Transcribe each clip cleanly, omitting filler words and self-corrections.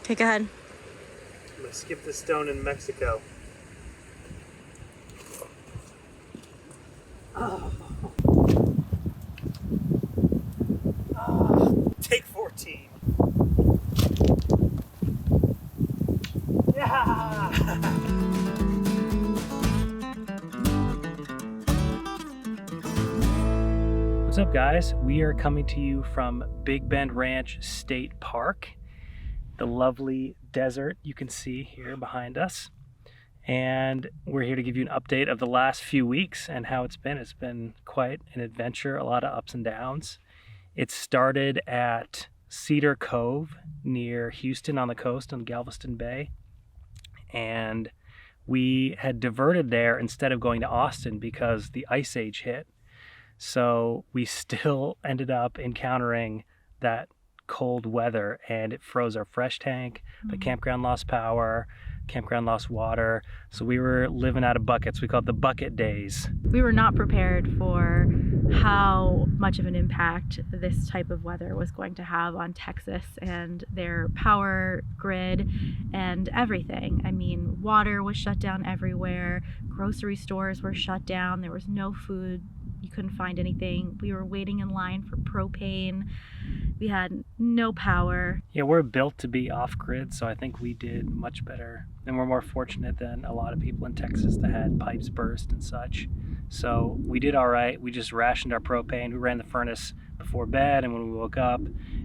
Okay, go ahead. I'm gonna skip the stone in Mexico. Oh. Oh. Take 14. Yeah! What's up, guys? We are coming to you from Big Bend Ranch State Park, the lovely desert you can see here behind us. And we're here to give you an update of the last few weeks and how it's been. It's been quite an adventure, a lot of ups and downs. It started at Cedar Cove near Houston on the coast on Galveston Bay. And we had diverted there instead of going to Austin because the ice age hit. So we still ended up encountering that cold weather, and it froze our fresh tank. The campground lost power, campground lost water. So we were living out of buckets. We call it the bucket days. We were not prepared for how much of an impact this type of weather was going to have on Texas and their power grid and everything. I mean, water was shut down everywhere. Grocery stores were shut down. There was no food. You couldn't find anything. We were waiting in line for propane. We had no power. Yeah, we're built to be off-grid, so I think we did much better. And we're more fortunate than a lot of people in Texas that had pipes burst and such. So we did all right. We just rationed our propane. We ran the furnace before bed and when we woke up,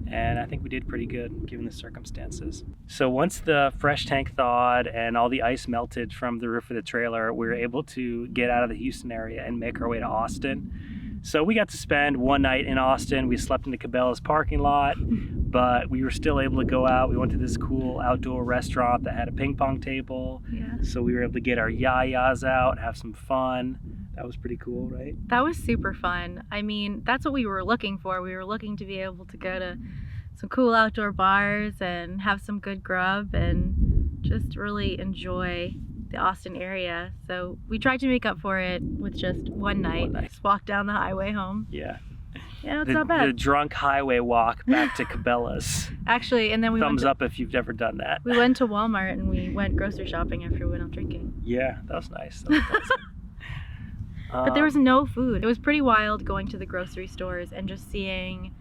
and I think we did pretty good given the circumstances. So once the fresh tank thawed and all the ice melted from the roof of the trailer, we were able to get out of the Houston area and make our way to Austin. So we got to spend one night in Austin. We slept in the Cabela's parking lot, but we were still able to go out. We went to this cool outdoor restaurant that had a ping pong table. Yeah. So we were able to get our yayas out, have some fun. That was pretty cool, right? That was super fun. I mean, that's what we were looking for. We were looking to be able to go to some cool outdoor bars and have some good grub and just really enjoy the Austin area. So we tried to make up for it with just one night. Just walk down the highway home. Yeah. Yeah, it's not bad. The drunk highway walk back to Cabela's. Actually, and then we Thumbs up if you've never done that. We went to Walmart and we went grocery shopping after we went out drinking. Yeah, that was nice. That was awesome. But there was no food. It was pretty wild going to the grocery stores and just seeing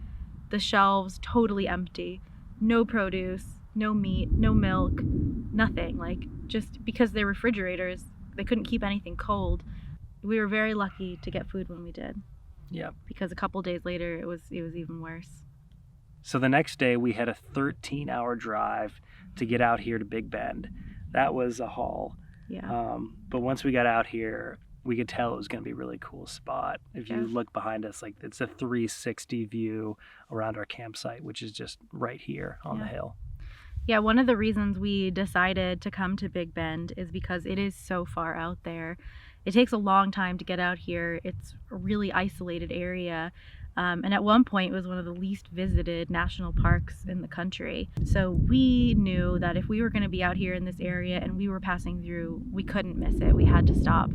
the shelves totally empty. No produce, no meat, no milk, nothing. Like, just because they're refrigerators, they couldn't keep anything cold. We were very lucky to get food when we did. Yeah. Because a couple days later, it was even worse. So the next day, we had a 13-hour drive to get out here to Big Bend. That was a haul. Yeah. But once we got out here, we could tell it was going to be a really cool spot. If you look behind us, like, it's a 360 view around our campsite, which is just right here on the hill. Yeah, one of the reasons we decided to come to Big Bend is because it is so far out there. It takes a long time to get out here. It's a really isolated area. And at one point, it was one of the least visited national parks in the country. So we knew that if we were going to be out here in this area and we were passing through, we couldn't miss it. We had to stop.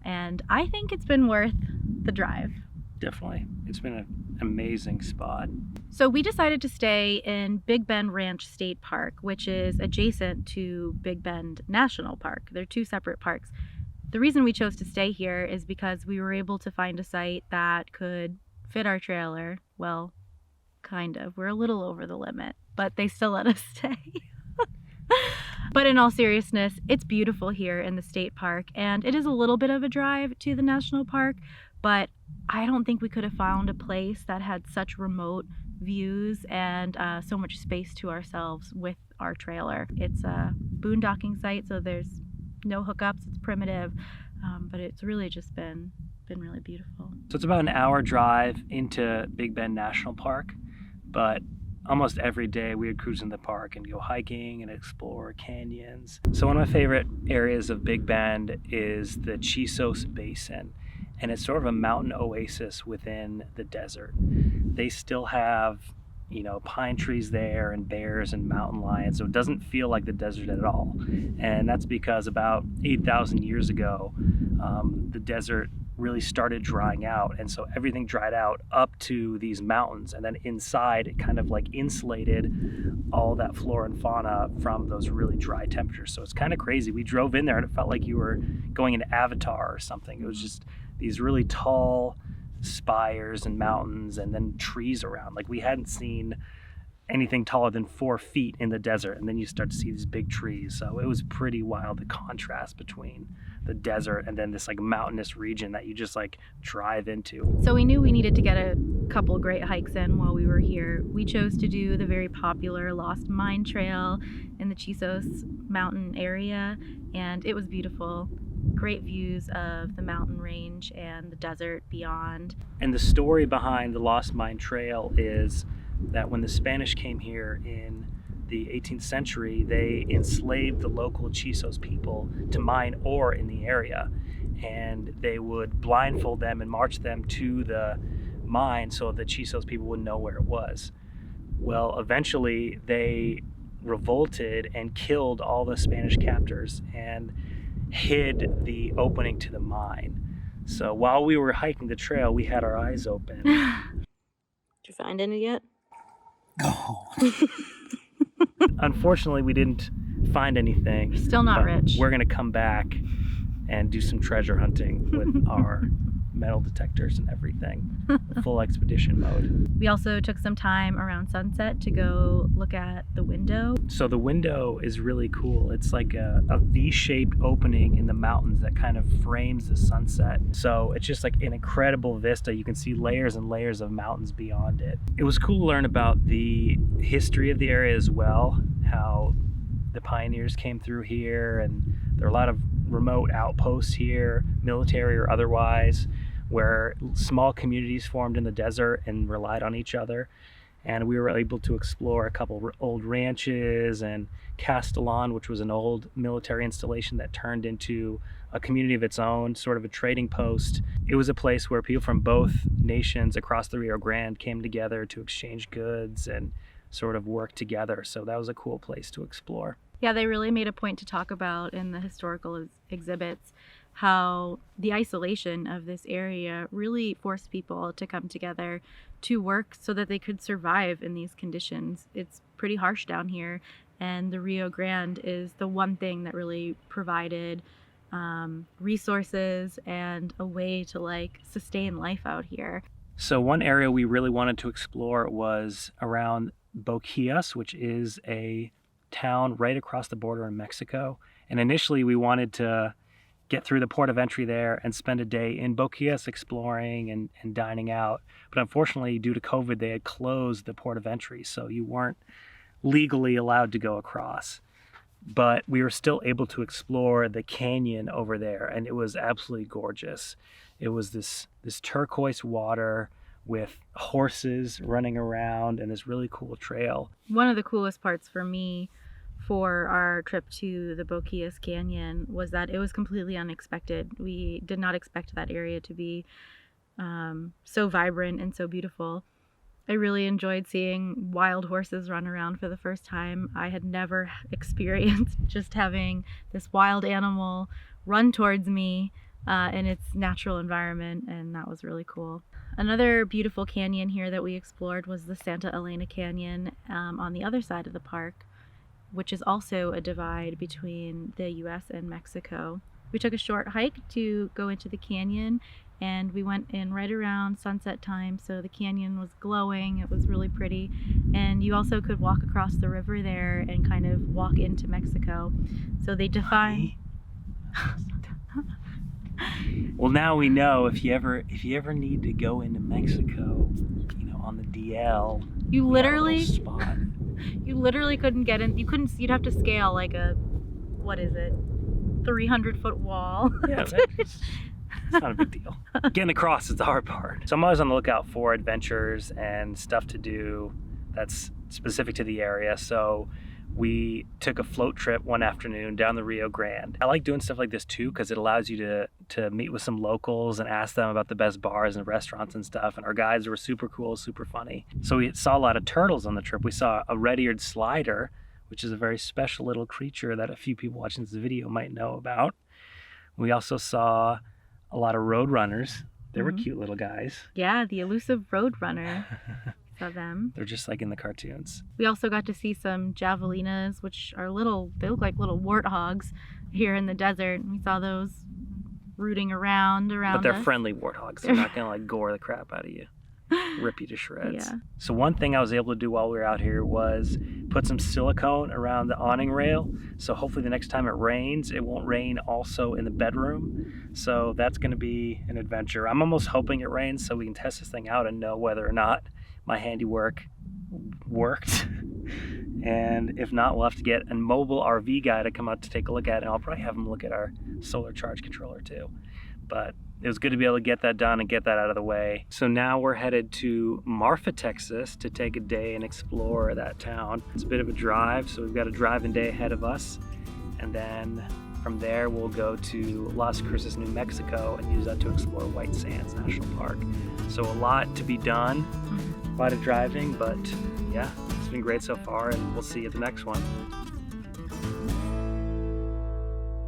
And I think it's been worth the drive. Definitely. It's been an amazing spot. So we decided to stay in Big Bend Ranch State Park, which is adjacent to Big Bend National Park. They're two separate parks. The reason we chose to stay here is because we were able to find a site that could fit our trailer. Well, kind of. We're a little over the limit, but they still let us stay. But in all seriousness, it's beautiful here in the state park, and it is a little bit of a drive to the national park, but I don't think we could have found a place that had such remote views and so much space to ourselves with our trailer. It's a boondocking site, so there's no hookups. It's primitive, but it's really just been really beautiful. So it's about an hour drive into Big Bend National Park, but almost every day we would cruise in the park and go hiking and explore canyons. So one of my favorite areas of Big Bend is the Chisos Basin, and it's sort of a mountain oasis within the desert. They still have, you know, pine trees there and bears and mountain lions, so it doesn't feel like the desert at all. And that's because about 8,000 years ago, the desert really started drying out, and so everything dried out up to these mountains, and then inside it kind of like insulated all that flora and fauna from those really dry temperatures. So it's kind of crazy. We drove in there and it felt like you were going into Avatar or something. It was just these really tall spires and mountains and then trees around. Like we hadn't seen anything taller than 4 feet in the desert, and then you start to see these big trees. So it was pretty wild, the contrast between the desert and then this like mountainous region that you just like drive into. So we knew we needed to get a couple great hikes in while we were here. We chose to do the very popular Lost Mine Trail in the Chisos mountain area, and it was beautiful. Great views of the mountain range and the desert beyond. And the story behind the Lost Mine Trail is that when the Spanish came here in the 18th century, they enslaved the local Chisos people to mine ore in the area. And they would blindfold them and march them to the mine so the Chisos people would know where it was. Well, eventually they revolted and killed all the Spanish captors and hid the opening to the mine. So while we were hiking the trail, we had our eyes open. Did you find any yet? Oh. Unfortunately, we didn't find anything. Still not rich. We're gonna come back and do some treasure hunting with our metal detectors and everything. Full expedition mode. We also took some time around sunset to go look at the window. So the window is really cool. It's like a V-shaped opening in the mountains that kind of frames the sunset. So it's just like an incredible vista. You can see layers and layers of mountains beyond it. It was cool to learn about the history of the area as well, how the pioneers came through here, and there are a lot of remote outposts here, military or otherwise, where small communities formed in the desert and relied on each other. And we were able to explore a couple old ranches and Castellon, which was an old military installation that turned into a community of its own, sort of a trading post. It was a place where people from both nations across the Rio Grande came together to exchange goods and sort of work together. So that was a cool place to explore. Yeah, they really made a point to talk about in the historical exhibits how the isolation of this area really forced people to come together to work so that they could survive in these conditions. It's pretty harsh down here, and the Rio Grande is the one thing that really provided resources and a way to like sustain life out here. So one area we really wanted to explore was around Boquillas, which is a town right across the border in Mexico. And initially we wanted to get through the port of entry there and spend a day in Boquillas exploring and dining out. But unfortunately, due to COVID, they had closed the port of entry, so you weren't legally allowed to go across. But we were still able to explore the canyon over there, and it was absolutely gorgeous. It was this turquoise water with horses running around and this really cool trail. One of the coolest parts for me for our trip to the Boquillas Canyon was that it was completely unexpected. We did not expect that area to be so vibrant and so beautiful. I really enjoyed seeing wild horses run around for the first time. I had never experienced just having this wild animal run towards me in its natural environment, and that was really cool. Another beautiful canyon here that we explored was the Santa Elena Canyon on the other side of the park, which is also a divide between the US and Mexico. We took a short hike to go into the canyon, and we went in right around sunset time, so the canyon was glowing. It was really pretty, and you also could walk across the river there and kind of walk into Mexico. So they define... Well, now we know if you ever need to go into Mexico, on the DL, you literally spot. You literally couldn't get in. You'd have to scale like a, 300-foot wall. Yeah, it's not a big deal. Getting across is the hard part. So I'm always on the lookout for adventures and stuff to do that's specific to the area. So we took a float trip one afternoon down the Rio Grande. I like doing stuff like this too because it allows you to meet with some locals and ask them about the best bars and restaurants and stuff. And our guides were super cool, super funny. So we saw a lot of turtles on the trip. We saw a red-eared slider, which is a very special little creature that a few people watching this video might know about. We also saw a lot of roadrunners. They were cute little guys. Yeah, the elusive roadrunner. Saw them. They're just like in the cartoons. We also got to see some javelinas, which are they look like little warthogs here in the desert. We saw those rooting around But they're us. friendly warthogs. They're not gonna like gore the crap out of you, rip you to shreds. Yeah. So one thing I was able to do while we were out here was put some silicone around the awning rail. So hopefully the next time it rains, it won't rain also in the bedroom. So that's gonna be an adventure. I'm almost hoping it rains so we can test this thing out and know whether or not my handiwork worked. And if not, we'll have to get a mobile RV guy to come out to take a look at it. And I'll probably have him look at our solar charge controller too. But it was good to be able to get that done and get that out of the way. So now we're headed to Marfa, Texas to take a day and explore that town. It's a bit of a drive, so we've got a driving day ahead of us. And then from there, we'll go to Las Cruces, New Mexico and use that to explore White Sands National Park. So a lot to be done, a lot of driving, but yeah, it's been great so far, and we'll see you at the next one.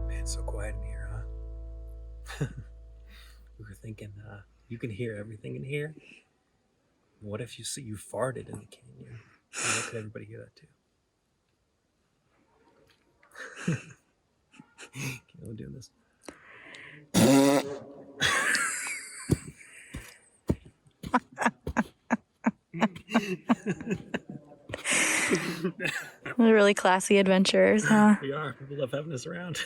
Man, it's so quiet in here, huh? We were thinking, you can hear everything in here. What if you farted in the canyon? Why could everybody hear that too? Okay, we're doing this. They're really classy adventurers, huh? We are. People love having us around.